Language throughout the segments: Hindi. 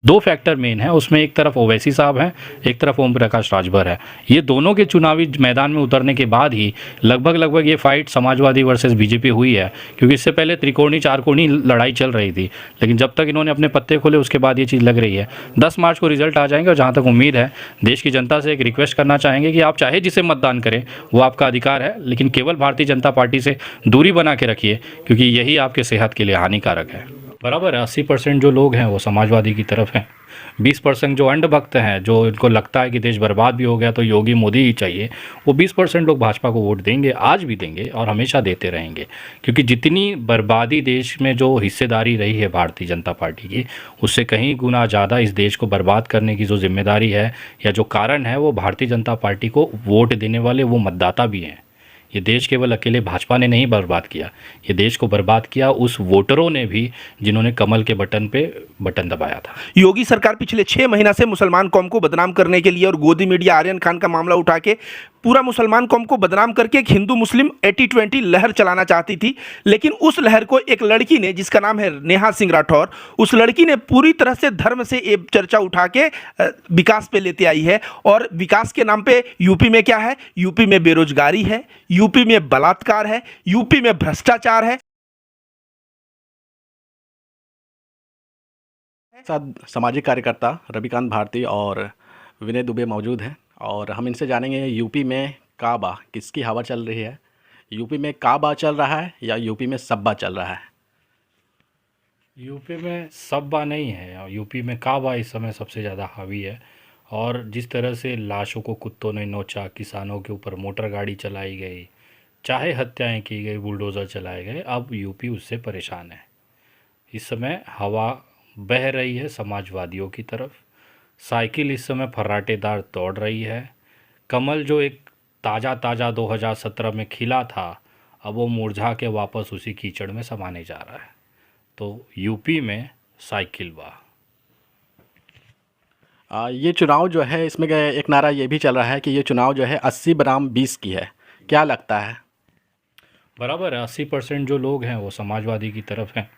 दो फैक्टर मेन है उसमें, एक तरफ ओवैसी साहब हैं, एक तरफ ओम प्रकाश राजभर है। ये दोनों के चुनावी मैदान में उतरने के बाद ही लगभग ये फाइट समाजवादी वर्सेस बीजेपी हुई है, क्योंकि इससे पहले त्रिकोणी चारकोणी लड़ाई चल रही थी, लेकिन जब तक इन्होंने अपने पत्ते खोले उसके बाद ये चीज़ लग रही है। 10 मार्च को रिजल्ट आ जाएंगे और जहाँ तक उम्मीद है, देश की जनता से एक रिक्वेस्ट करना चाहेंगे कि आप चाहे जिसे मतदान करें, वो आपका अधिकार है, लेकिन केवल भारतीय जनता पार्टी से दूरी बना के रखिए, क्योंकि यही आपके सेहत के लिए हानिकारक है। बराबर है, 80% जो लोग हैं वो समाजवादी की तरफ हैं, 20% जो अंधभक्त हैं, जो इनको लगता है कि देश बर्बाद भी हो गया तो योगी मोदी ही चाहिए, वो 20% लोग भाजपा को वोट देंगे, आज भी देंगे और हमेशा देते रहेंगे। क्योंकि जितनी बर्बादी देश में जो हिस्सेदारी रही है भारतीय जनता पार्टी की, उससे कहीं गुना ज़्यादा इस देश को बर्बाद करने की जो जिम्मेदारी है या जो कारण है, वो भारतीय जनता पार्टी को वोट देने वाले वो मतदाता भी हैं। ये देश केवल अकेले भाजपा ने नहीं बर्बाद किया, ये देश को बर्बाद किया उस वोटरों ने भी, जिन्होंने कमल के बटन पे बटन दबाया था। योगी सरकार पिछले 6 महीना से मुसलमान कौम को बदनाम करने के लिए और गोदी मीडिया आर्यन खान का मामला उठा के पूरा मुसलमान कौम को बदनाम करके एक हिंदू मुस्लिम 80-20 लहर चलाना चाहती थी। लेकिन उस लहर को एक लड़की ने, जिसका नाम है नेहा सिंह राठौर, उस लड़की ने पूरी तरह से धर्म से ये चर्चा उठा के विकास पे लेते आई है। और विकास के नाम पे यूपी में क्या है? यूपी में बेरोजगारी है, यूपी में बलात्कार है, यूपी में भ्रष्टाचार है। साथ सामाजिक कार्यकर्ता रविकांत भारती और विनय दुबे मौजूद हैं और हम इनसे जानेंगे यूपी में काबा किसकी हवा चल रही है। यूपी में काबा चल रहा है या यूपी में सब्बा चल रहा है? यूपी में सब्बा नहीं है, यूपी में काबा इस समय सबसे ज़्यादा हावी है। और जिस तरह से लाशों को कुत्तों ने नोचा, किसानों के ऊपर मोटर गाड़ी चलाई गई, चाहे हत्याएं की गई, बुलडोज़र चलाए गए, अब यूपी उससे परेशान है। इस समय हवा बह रही है समाजवादियों की तरफ। साइकिल इस समय फर्राटेदार दौड़ रही है। कमल जो एक ताज़ा 2017 में खिला था, अब वो मुरझा के वापस उसी कीचड़ में समाने जा रहा है। तो यूपी में साइकिल वाह। ये चुनाव जो है, इसमें एक नारा ये भी चल रहा है कि ये चुनाव जो है 80 बनाम 20 की है। क्या लगता है? बराबर है, 80% जो लोग हैं वो समाजवादी की तरफ हैं,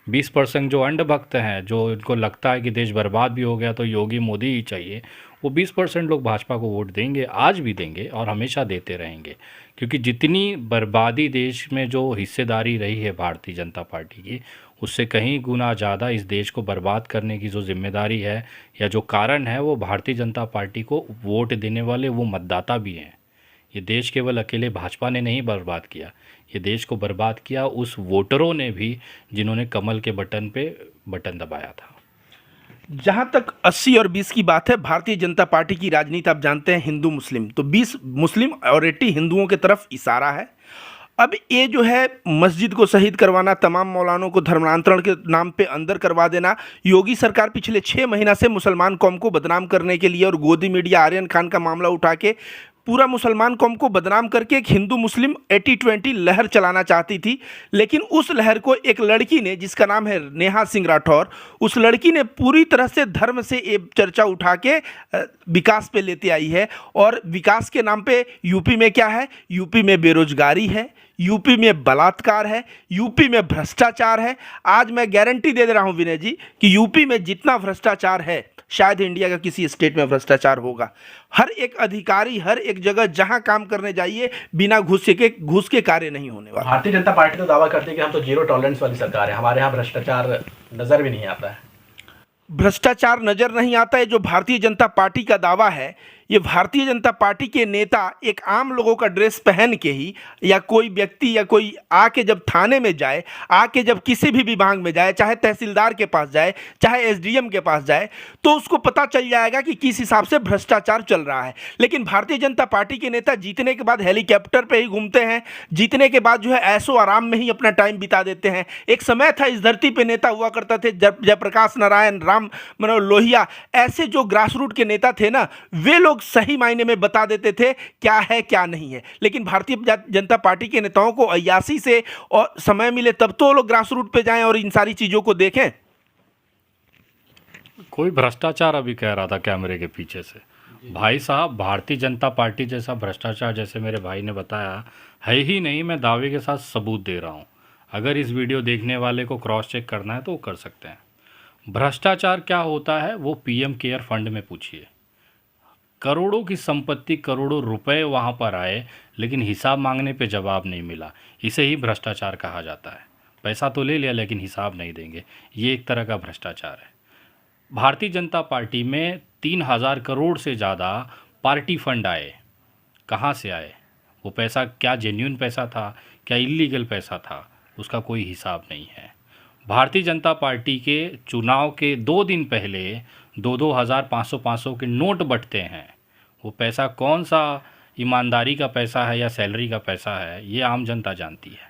20% जो अंधभक्त हैं, जो इनको लगता है कि देश बर्बाद भी हो गया तो योगी मोदी ही चाहिए, वो 20% लोग भाजपा को वोट देंगे, आज भी देंगे और हमेशा देते रहेंगे। क्योंकि जितनी बर्बादी देश में जो हिस्सेदारी रही है भारतीय जनता पार्टी की, उससे कहीं गुना ज़्यादा इस देश को बर्बाद करने की जो जिम्मेदारी है या जो कारण है, वो भारतीय जनता पार्टी को वोट देने वाले वो मतदाता भी हैं। ये देश केवल अकेले भाजपा ने नहीं बर्बाद किया, ये देश को बर्बाद किया उस वोटरों ने भी, जिन्होंने कमल के बटन पे बटन दबाया था। जहां तक 80 और 20 की बात है, भारतीय जनता पार्टी की राजनीति आप जानते हैं हिंदू मुस्लिम, तो 20 मुस्लिम और 80 हिंदुओं की तरफ इशारा है। अब ये जो है मस्जिद को शहीद करवाना, तमाम मौलानों को धर्मांतरण के नाम पे अंदर करवा देना, योगी सरकार पिछले 6 महीना से मुसलमान कौम को बदनाम करने के लिए और गोदी मीडिया आर्यन खान का मामला उठा के पूरा मुसलमान कौम को बदनाम करके एक हिंदू मुस्लिम 80-20 लहर चलाना चाहती थी। लेकिन उस लहर को एक लड़की ने, जिसका नाम है नेहा सिंह राठौर, उस लड़की ने पूरी तरह से धर्म से ये चर्चा उठा के विकास पे लेते आई है। और विकास के नाम पे यूपी में क्या है? यूपी में बेरोजगारी है, यूपी में बलात्कार है, यूपी में भ्रष्टाचार है। आज मैं गारंटी दे रहा हूं विनय जी कि यूपी में जितना भ्रष्टाचार है, शायद इंडिया का किसी स्टेट में भ्रष्टाचार होगा। हर एक अधिकारी, हर एक जगह जहां काम करने जाइए, बिना घूस के कार्य नहीं होने वाला। भारतीय जनता पार्टी तो दावा करती है कि हम तो जीरो टॉलरेंस वाली सरकार है, हमारे यहाँ भ्रष्टाचार नज़र भी नहीं आता है। भ्रष्टाचार नजर नहीं आता है जो भारतीय जनता पार्टी का दावा है। ये भारतीय जनता पार्टी के नेता एक आम लोगों का ड्रेस पहन के ही, या कोई व्यक्ति या कोई आके जब थाने में जाए, आके जब किसी भी विभाग में जाए, चाहे तहसीलदार के पास जाए, चाहे एसडीएम के पास जाए, तो उसको पता चल जाएगा कि किस हिसाब से भ्रष्टाचार चल रहा है। लेकिन भारतीय जनता पार्टी के नेता जीतने के बाद हेलीकॉप्टर पे ही घूमते हैं, जीतने के बाद जो है ऐशो आराम में ही अपना टाइम बिता देते हैं। एक समय था इस धरती पे नेता हुआ करता थे जयप्रकाश नारायण, राम मनोहर लोहिया, ऐसे जो ग्रास रूट के नेता थे ना, वे लोग सही मायने में बता देते थे क्या है क्या नहीं है। लेकिन भारतीय जनता पार्टी के नेताओं को अय्यासी से और समय मिले तब तो वो लोग ग्रास रूट पे जाएं और इन सारी चीजों को देखें। कोई भ्रष्टाचार अभी कह रहा था कैमरे के पीछे से, भाई साहब भारतीय जनता पार्टी जैसा भ्रष्टाचार, जैसे मेरे भाई ने बताया, है ही नहीं। मैं दावे के साथ सबूत दे रहा हूँ, अगर इस वीडियो देखने वाले को क्रॉस चेक करना है तो वो कर सकते हैं। भ्रष्टाचार क्या होता है वो पीएम केयर फंड में पूछिए। करोड़ों की संपत्ति, करोड़ों रुपए वहाँ पर आए, लेकिन हिसाब मांगने पे जवाब नहीं मिला। इसे ही भ्रष्टाचार कहा जाता है। पैसा तो ले लिया लेकिन हिसाब नहीं देंगे, ये एक तरह का भ्रष्टाचार है। भारतीय जनता पार्टी में 3,000 करोड़ से ज़्यादा पार्टी फंड आए। कहाँ से आए? वो पैसा क्या जेन्युइन पैसा था, क्या इलीगल पैसा था, उसका कोई हिसाब नहीं है। भारतीय जनता पार्टी के चुनाव के 2 दिन पहले 2-2 हज़ार 500-500 के नोट बंटते हैं। वो पैसा कौन सा ईमानदारी का पैसा है या सैलरी का पैसा है, ये आम जनता जानती है।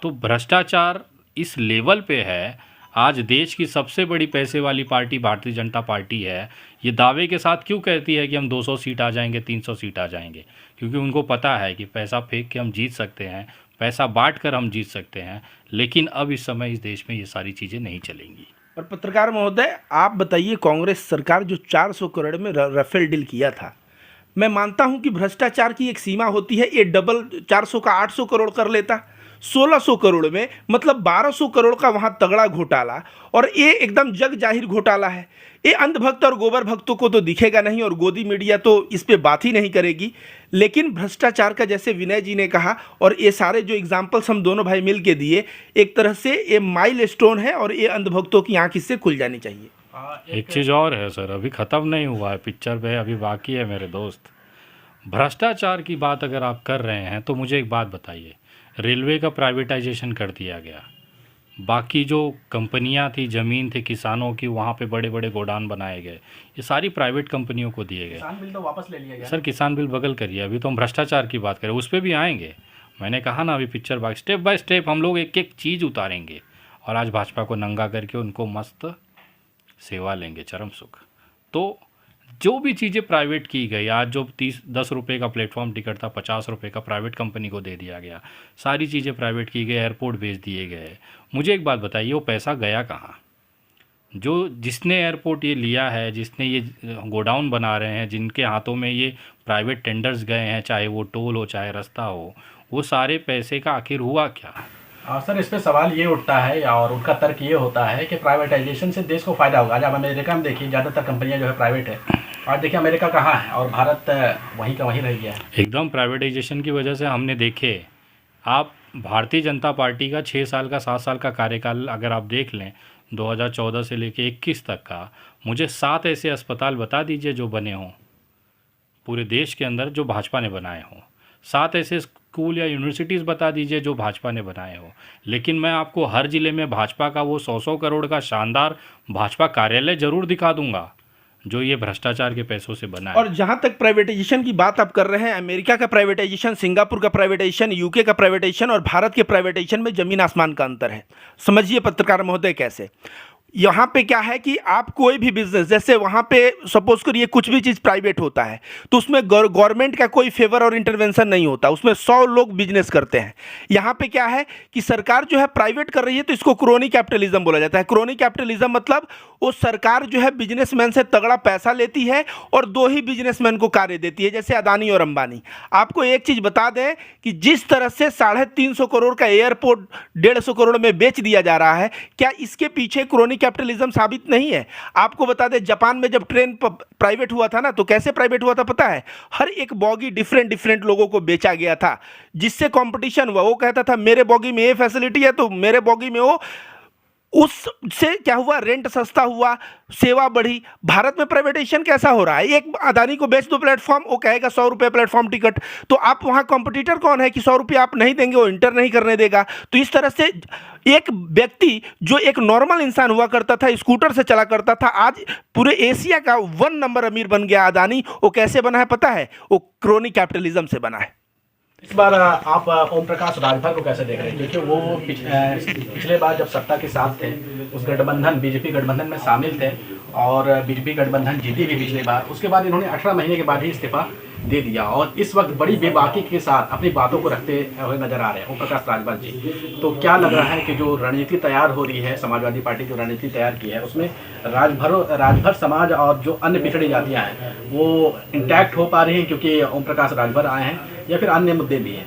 तो भ्रष्टाचार इस लेवल पे है। आज देश की सबसे बड़ी पैसे वाली पार्टी भारतीय जनता पार्टी है। ये दावे के साथ क्यों कहती है कि हम 200 सीट आ जाएंगे, 300 सीट आ जाएंगे? क्योंकि उनको पता है कि पैसा फेंक के हम जीत सकते हैं, पैसा बांट कर हम जीत सकते हैं। लेकिन अब इस समय इस देश में ये सारी चीज़ें नहीं चलेंगी। और पत्रकार महोदय, आप बताइए, कांग्रेस सरकार जो 400 करोड़ में राफेल डील किया था, मैं मानता हूं कि भ्रष्टाचार की एक सीमा होती है। ये डबल 400 का 800 करोड़ कर लेता, 1600 करोड़ में मतलब 1200 करोड़ का वहां तगड़ा घोटाला। और ये एकदम जग जाहिर घोटाला है। ये अंधभक्त और गोबर भक्तों को तो दिखेगा नहीं, और गोदी मीडिया तो इस पे बात ही नहीं करेगी। लेकिन भ्रष्टाचार का, जैसे विनय जी ने कहा, और ये सारे जो एग्जाम्पल्स हम दोनों भाई मिल के दिए, एक तरह से ये माइल स्टोन है, और ये अंधभक्तों की आंख इससे खुल जानी चाहिए। एक चीज़ और है सर, अभी ख़त्म नहीं हुआ है पिक्चर पे, अभी बाकी है मेरे दोस्त। भ्रष्टाचार की बात अगर आप कर रहे हैं तो मुझे एक बात बताइए, रेलवे का प्राइवेटाइजेशन कर दिया गया, बाकी जो कंपनियां थी, ज़मीन थी किसानों की, वहाँ पे बड़े बड़े गोडाउन बनाए गए, ये सारी प्राइवेट कंपनियों को दिए गए। किसान बिल तो वापस ले लिया गया। सर किसान बिल बगल करिए, अभी तो हम भ्रष्टाचार की बात करें, उस पर भी आएंगे। मैंने कहा ना, अभी पिक्चर बाय स्टेप हम लोग एक एक चीज़ उतारेंगे, और आज भाजपा को नंगा करके उनको मस्त सेवा लेंगे, चरम सुख। तो जो भी चीज़ें प्राइवेट की गई, आज जो 10 रुपये का प्लेटफॉर्म टिकट था 50 रुपये का प्राइवेट कंपनी को दे दिया गया, सारी चीज़ें प्राइवेट की गई, एयरपोर्ट भेज दिए गए। मुझे एक बात बताइए, वो पैसा गया कहाँ? जो जिसने एयरपोर्ट ये लिया है, जिसने ये गोडाउन बना रहे हैं, जिनके हाथों में ये प्राइवेट टेंडर्स गए हैं, चाहे वो टोल हो चाहे रास्ता हो, वो सारे पैसे का आखिर हुआ क्या? सर इस पे सवाल ये उठता है, और उनका तर्क ये होता है कि प्राइवेटाइजेशन से देश को फ़ायदा होगा। आज आप अमेरिका में देखिए, ज़्यादातर कंपनियां जो है प्राइवेट है। आज देखिए अमेरिका कहाँ है और भारत वहीं का वहीं रह गया है। एकदम प्राइवेटाइजेशन की वजह से हमने देखे, आप भारतीय जनता पार्टी का 6 साल का 7 साल का कार्यकाल अगर आप देख लें, 2014 से लेके 21 तक का, मुझे 7 ऐसे अस्पताल बता दीजिए जो बने हों पूरे देश के अंदर, जो भाजपा ने बनाए हों। 7 ऐसे स्कूल या यूनिवर्सिटीज़ बता दीजिए जो भाजपा ने बनाए हो। लेकिन मैं आपको हर ज़िले में भाजपा का वो 100-100 करोड़ का शानदार भाजपा कार्यालय ज़रूर दिखा दूंगा जो ये भ्रष्टाचार के पैसों से बना है। और जहां तक प्राइवेटाइजेशन की बात आप कर रहे हैं, अमेरिका का प्राइवेटाइजेशन, सिंगापुर का प्राइवेटाइजेशन, यूके का प्राइवेटाइजेशन और भारत के प्राइवेटाइजेशन में ज़मीन आसमान का अंतर है। समझिए पत्रकार महोदय कैसे। यहाँ पे क्या है कि आप कोई भी बिजनेस, जैसे वहाँ पे सपोज करिए कुछ भी चीज़ प्राइवेट होता है तो उसमें गवर्नमेंट का कोई फेवर और इंटरवेंशन नहीं होता, उसमें 100 लोग बिजनेस करते हैं। यहाँ पे क्या है कि सरकार जो है प्राइवेट कर रही है तो इसको क्रोनी कैपिटलिज्म बोला जाता है। क्रोनी कैपिटलिज्म मतलब वो सरकार जो है बिजनेसमैन से तगड़ा पैसा लेती है और 2 ही बिजनेसमैन को कार्य देती है, जैसे अदानी और अंबानी। आपको एक चीज़ बता दें कि जिस तरह से 350 करोड़ का एयरपोर्ट 150 करोड़ में बेच दिया जा रहा है, क्या इसके पीछे क्रोनी कैपिटलिज्म साबित नहीं है? आपको बता दें, जापान में जब ट्रेन प्राइवेट हुआ था ना, तो कैसे प्राइवेट हुआ था पता है? हर एक बॉगी डिफरेंट लोगों को बेचा गया था, जिससे कंपटीशन हुआ। वो कहता था मेरे बॉगी में ये फैसिलिटी है तो मेरे बॉगी में वो, उससे क्या हुआ? रेंट सस्ता हुआ, सेवा बढ़ी। भारत में प्राइवेटाइजेशन कैसा हो रहा है? एक अदानी को बेच दो प्लेटफॉर्म, वो कहेगा 100 रुपये प्लेटफॉर्म टिकट, तो आप वहाँ कॉम्पिटिटर कौन है कि 100 रुपये आप नहीं देंगे, वो इंटर नहीं करने देगा। तो इस तरह से एक व्यक्ति जो एक नॉर्मल इंसान हुआ करता था, स्कूटर से चला करता था, आज पूरे एशिया का 1 नंबर अमीर बन गया अदानी। वो कैसे बना है पता है? वो क्रोनी कैपिटलिज्म से बना है। इस बार आप ओम प्रकाश राजभर को कैसे देख रहे हैं? क्योंकि वो पिछले बार जब सत्ता के साथ थे, उस गठबंधन बीजेपी गठबंधन में शामिल थे और बीजेपी गठबंधन जीती भी पिछली बार। उसके बाद इन्होंने 18 महीने के बाद ही इस्तीफा दे दिया और इस वक्त बड़ी बेबाकी के साथ अपनी बातों को रखते हुए नजर आ रहे हैं ओम प्रकाश राजभर जी। तो क्या लग रहा है कि जो रणनीति तैयार हो रही है, समाजवादी पार्टी जो रणनीति तैयार की है, उसमें राजभर समाज और जो अन्य पिछड़ी जातियाँ हैं वो इंटैक्ट हो पा रही हैं क्योंकि ओम प्रकाश राजभर आए हैं, या फिर अन्य मुद्दे भी हैं?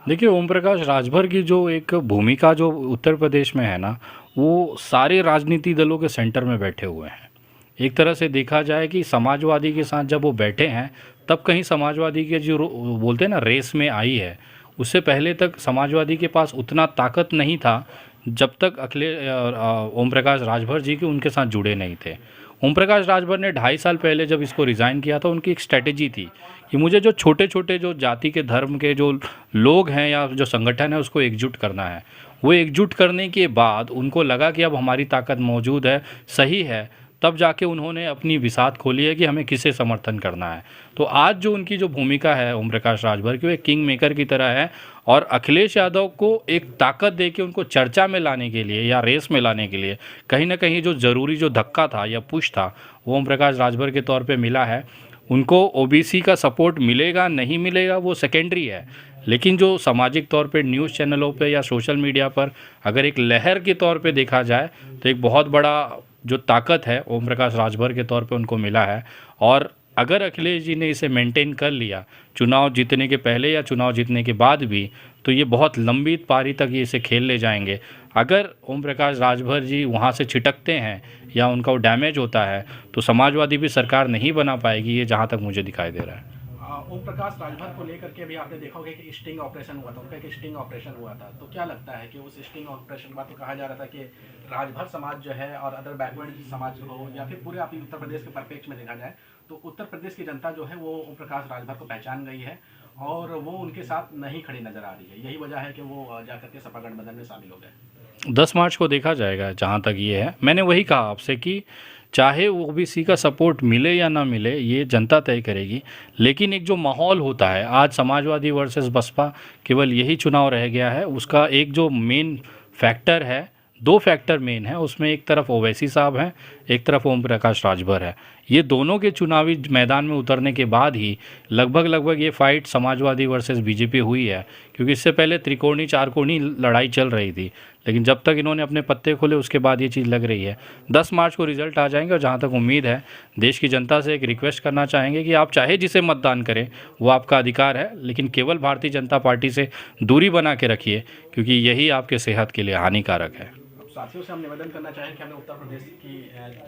देखिए, ओम प्रकाश राजभर की जो एक भूमिका जो उत्तर प्रदेश में है ना, वो सारे राजनीतिक दलों के सेंटर में बैठे हुए हैं। एक तरह से देखा जाए कि समाजवादी के साथ जब वो बैठे हैं तब कहीं समाजवादी के जो बोलते हैं ना रेस में आई है, उससे पहले तक समाजवादी के पास उतना ताकत नहीं था जब तक ओम प्रकाश राजभर जी के उनके साथ जुड़े नहीं थे। ओम प्रकाश राजभर ने 2.5 साल पहले जब इसको रिज़ाइन किया था, उनकी एक स्ट्रेटेजी थी कि मुझे जो छोटे छोटे जो जाति के धर्म के जो लोग हैं या जो संगठन है उसको एकजुट करना है। वो एकजुट करने के बाद उनको लगा कि अब हमारी ताकत मौजूद है, सही है, तब जाके उन्होंने अपनी बिसात खोली है कि हमें किसे समर्थन करना है। तो आज जो उनकी जो भूमिका है ओम प्रकाश राजभर की, वो एक किंग मेकर की तरह है और अखिलेश यादव को एक ताकत दे के उनको चर्चा में लाने के लिए या रेस में लाने के लिए कहीं ना कहीं जो ज़रूरी जो धक्का था या पुश था वो ओम प्रकाश राजभर के तौर पे मिला है। उनको ओबीसी का सपोर्ट मिलेगा नहीं मिलेगा वो सेकेंडरी है, लेकिन जो सामाजिक तौर पे न्यूज़ चैनलों पे या सोशल मीडिया पर अगर एक लहर के तौर पे देखा जाए तो एक बहुत बड़ा जो ताकत है ओम प्रकाश राजभर के तौर पे उनको मिला है। और अगर अखिलेश जी ने इसे मेंटेन कर लिया चुनाव जीतने के पहले या चुनाव जीतने के बाद भी, तो ये बहुत लंबी पारी तक ये इसे खेल ले जाएंगे। अगर ओम प्रकाश राजभर जी वहाँ से छिटकते हैं या उनका वो डैमेज होता है तो समाजवादी भी सरकार नहीं बना पाएगी, ये जहाँ तक मुझे दिखाई दे रहा है। ओम प्रकाश राजभर को लेकर के अभी आपने देखा होगा कि स्टिंग ऑपरेशन हुआ था, उनका एक स्टिंग ऑपरेशन हुआ था। तो क्या लगता है कि उस स्टिंग ऑपरेशन के बाद तो कहा जा रहा था कि राजभर समाज जो है और अदर बैकवर्ड समाज हो या फिर पूरे आप उत्तर प्रदेश के परिप्रेक्ष्य में देखा जाए तो उत्तर प्रदेश की जनता जो है वो ओम प्रकाश राजभर को पहचान गई है और वो उनके साथ नहीं खड़ी नजर आ रही है। यही वजह है कि वो जाकर के सपा गठबंधन में शामिल हो गए। 10 मार्च को देखा जाएगा जहाँ तक ये है। मैंने वही कहा आपसे कि चाहे ओबीसी का सपोर्ट मिले या ना मिले ये जनता तय करेगी, लेकिन एक जो माहौल होता है आज समाजवादी वर्सेस बसपा केवल यही चुनाव रह गया है, उसका एक जो मेन फैक्टर है, 2 फैक्टर मेन है उसमें, एक तरफ ओवैसी साहब हैं, एक तरफ ओम प्रकाश राजभर है। ये दोनों के चुनावी मैदान में उतरने के बाद ही लगभग ये फाइट समाजवादी वर्सेस बीजेपी हुई है, क्योंकि इससे पहले त्रिकोणी चारकोणी लड़ाई चल रही थी, लेकिन जब तक इन्होंने अपने पत्ते खोले उसके बाद ये चीज़ लग रही है। 10 मार्च को रिजल्ट आ जाएंगे और जहाँ तक उम्मीद है देश की जनता से एक रिक्वेस्ट करना चाहेंगे कि आप चाहे जिसे मतदान करें वो आपका अधिकार है, लेकिन केवल भारतीय जनता पार्टी से दूरी बना के रखिए, क्योंकि यही आपके सेहत के लिए हानिकारक है। साथियों से हम निवेदन करना चाहें कि हमने उत्तर प्रदेश की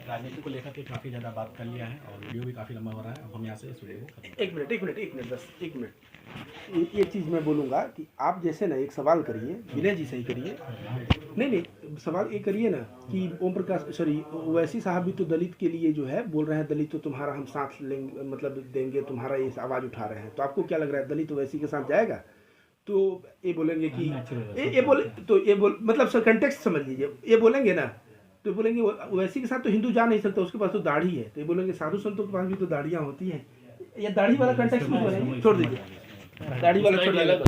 राजनीति को लेकर के काफ़ी ज़्यादा बात कर लिया है और वीडियो भी काफ़ी लंबा हो रहा है। अब हम यहाँ से इस वीडियो को खत्म। एक मिनट बस एक मिनट। ये चीज़ मैं बोलूँगा कि आप जैसे ना एक सवाल करिए, विनय जी सही करिए, नहीं सवाल ये करिए ना कि ओम प्रकाश ओवैसी साहब भी तो दलित के लिए जो है बोल रहे हैं, दलित तो तुम्हारा हम साथ लेंगे, मतलब देंगे, तुम्हारा ये आवाज़ उठा रहे हैं। तो आपको क्या लग रहा है दलित ओवैसी के साथ जाएगा? तो ये बोलेंगे कि ये बोल मतलब सर कंटेक्स्ट समझ लीजिए, ये बोलेंगे ना तो बोलेंगे ओवैसी के साथ तो हिंदू जा नहीं सकता, उसके पास तो दाढ़ी है। तो ये बोलेंगे साधु संतों के पास भी तो दाढ़ियाँ होती हैं। ये दाढ़ी वाला कंटेक्स्ट में छोड़ दीजिए, दाढ़ी वाला छोड़ दीजिए।